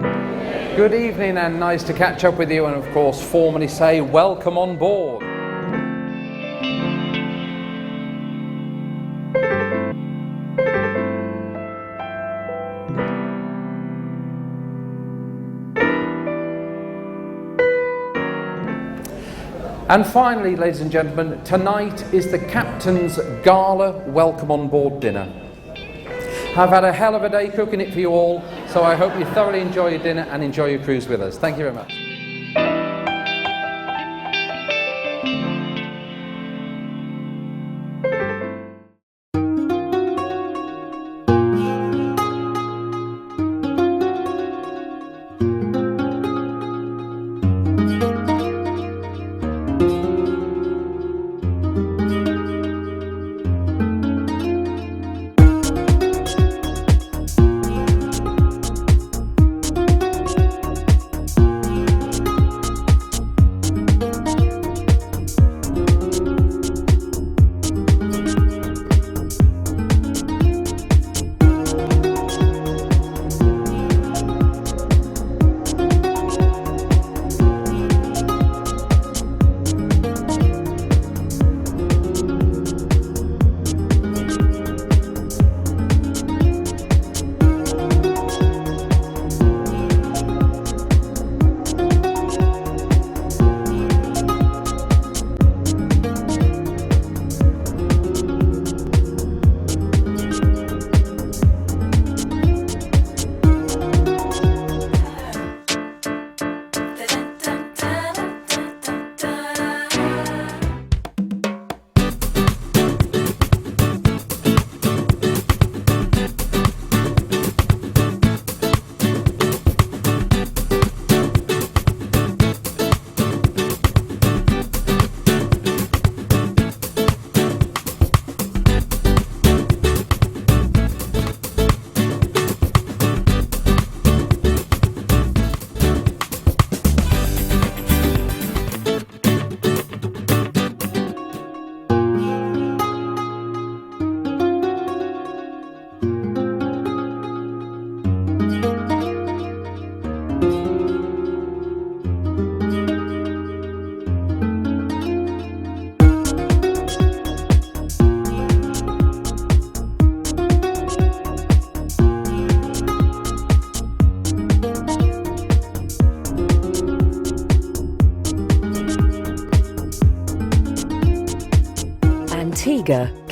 Good evening and nice to catch up with you, and of course formally say welcome on board. And finally, ladies and gentlemen, tonight is the Captain's Gala Welcome on Board dinner. I've had a hell of a day cooking it for you all, so I hope you thoroughly enjoy your dinner and enjoy your cruise with us. Thank you very much.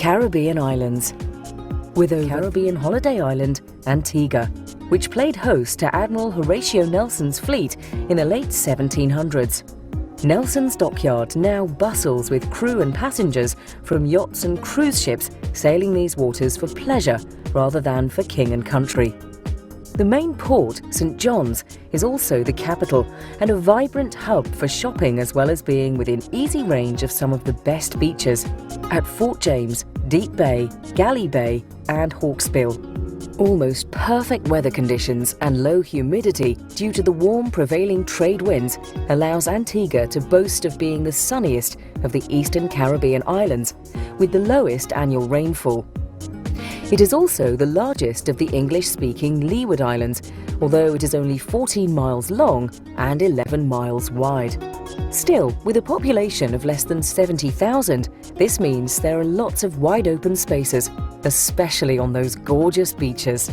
Caribbean Islands, with a Caribbean holiday island, Antigua, which played host to Admiral Horatio Nelson's fleet in the late 1700s. Nelson's dockyard now bustles with crew and passengers from yachts and cruise ships sailing these waters for pleasure rather than for king and country. The main port, St. John's, is also the capital and a vibrant hub for shopping, as well as being within easy range of some of the best beaches at Fort James, Deep Bay, Galley Bay and Hawksbill. Almost perfect weather conditions and low humidity due to the warm prevailing trade winds allows Antigua to boast of being the sunniest of the Eastern Caribbean islands, with the lowest annual rainfall. It is also the largest of the English-speaking Leeward Islands, although it is only 14 miles long and 11 miles wide. Still, with a population of less than 70,000, this means there are lots of wide-open spaces, especially on those gorgeous beaches.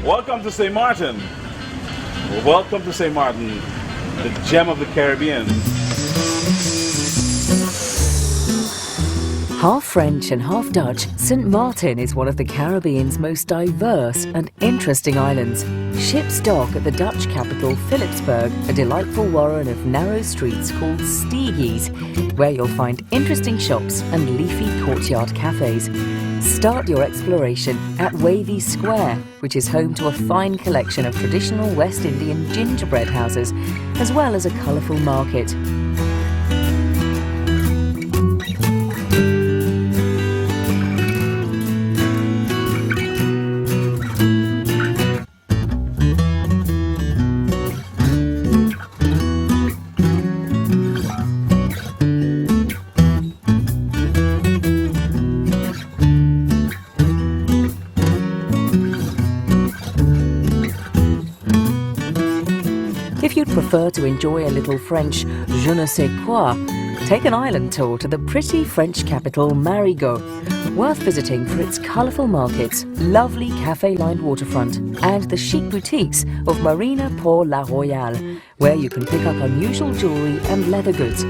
Welcome to St. Martin. Welcome to St. Martin, the gem of the Caribbean. Half French and half Dutch, St. Martin is one of the Caribbean's most diverse and interesting islands. Ships dock at the Dutch capital Philipsburg, a delightful warren of narrow streets called steegies, where you'll find interesting shops and leafy courtyard cafes. Start your exploration at Wavy Square, which is home to a fine collection of traditional West Indian gingerbread houses, as well as a colourful market. If you'd prefer to enjoy a little French je ne sais quoi, take an island tour to the pretty French capital Madeira.We, worth visiting for its colourful markets, lovely cafe-lined waterfront, and the chic boutiques of Madeira.La, where you can pick up unusual jewellery and leather goods.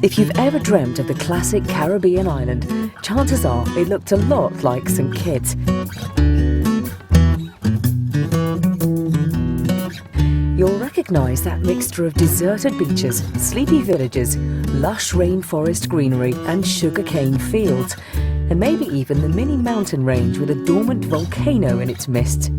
If you've ever dreamt of the classic Caribbean island, chances are it looked a lot like St. Kitts. You'll recognise that mixture of deserted beaches, sleepy villages, lush rainforest greenery and sugarcane fields, and maybe even the mini mountain range with a dormant volcano in its midst.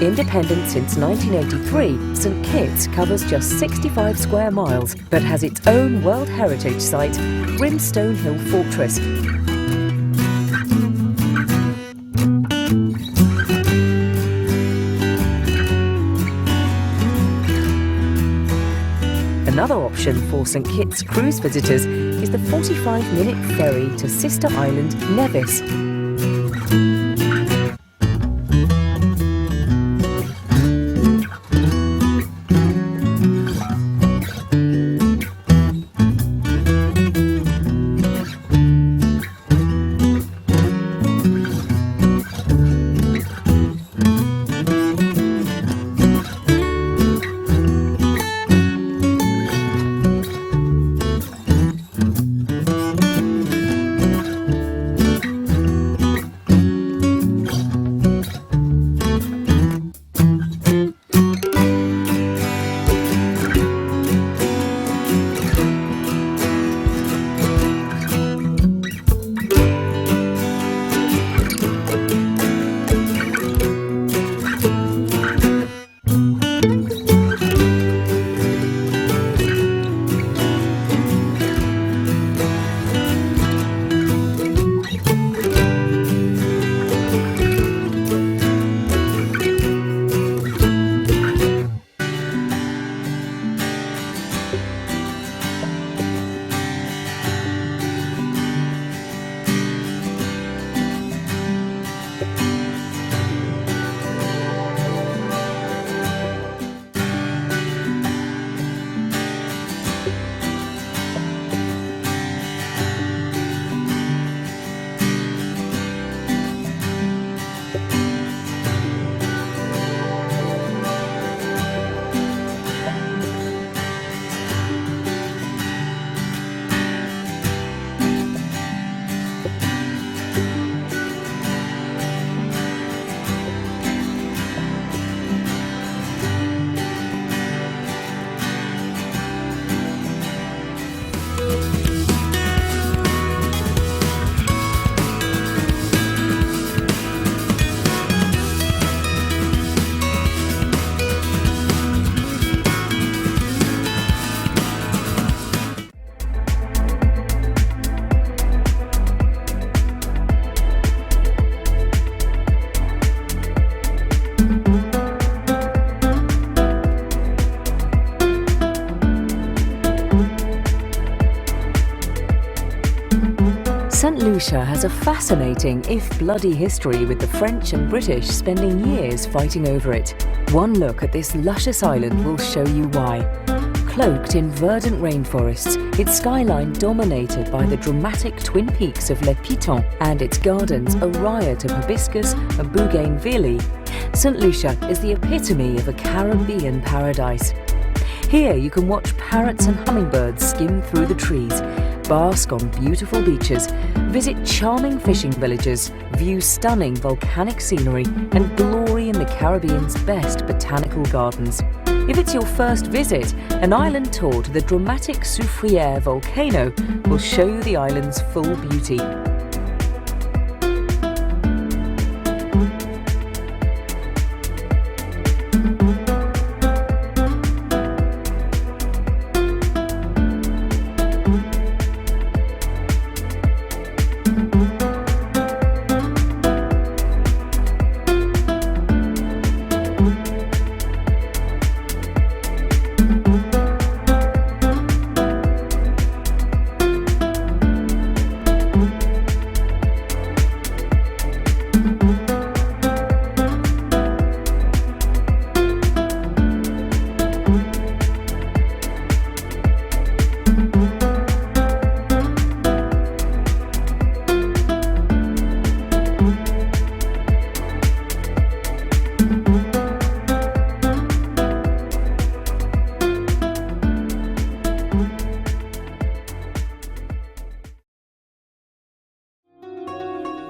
Independent since 1983, St. Kitts covers just 65 square miles, but has its own World Heritage Site, Brimstone Hill Fortress. Another option for St. Kitts cruise visitors is the 45-minute ferry to sister island Nevis. St. Lucia has a fascinating, if bloody, history, with the French and British spending years fighting over it. One look at this luscious island will show you why. Cloaked in verdant rainforests, its skyline dominated by the dramatic twin peaks of Le Piton and its gardens a riot of hibiscus and bougainvillea, St. Lucia is the epitome of a Caribbean paradise. Here you can watch parrots and hummingbirds skim through the trees, bask on beautiful beaches, visit charming fishing villages, view stunning volcanic scenery, and glory in the Caribbean's best botanical gardens. If it's your first visit, an island tour to the dramatic Soufrière volcano will show you the island's full beauty.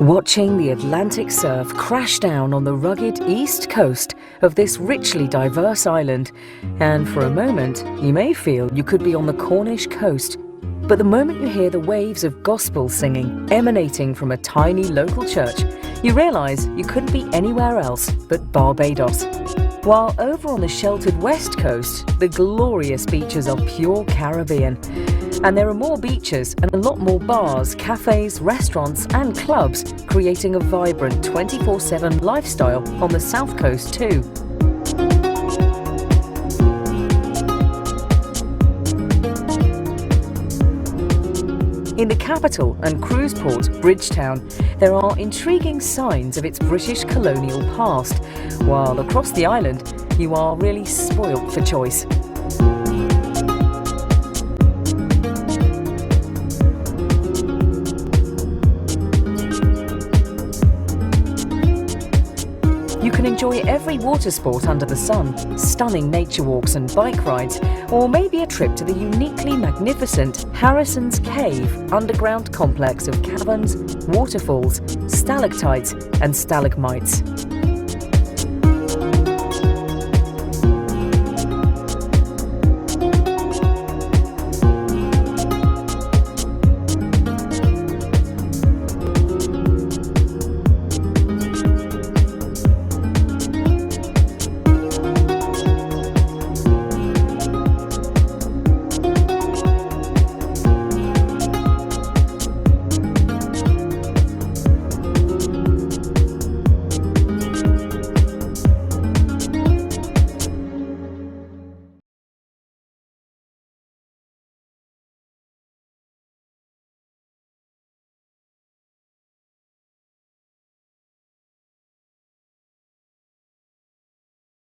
Watching the Atlantic surf crash down on the rugged east coast of this richly diverse island, and for a moment you may feel you could be on the Cornish coast. But the moment you hear the waves of gospel singing emanating from a tiny local church, you realise you couldn't be anywhere else but Barbados. While over on the sheltered west coast, the glorious beaches are pure Caribbean. And there are more beaches and a lot more bars, cafes, restaurants and clubs, creating a vibrant 24/7 lifestyle on the south coast too. In the capital and cruise port, Bridgetown, there are intriguing signs of its British colonial past, while across the island, you are really spoilt for choice. You can enjoy every water sport under the sun, stunning nature walks and bike rides, or maybe a trip to the uniquely magnificent Harrison's Cave underground complex of caverns, waterfalls, stalactites and stalagmites.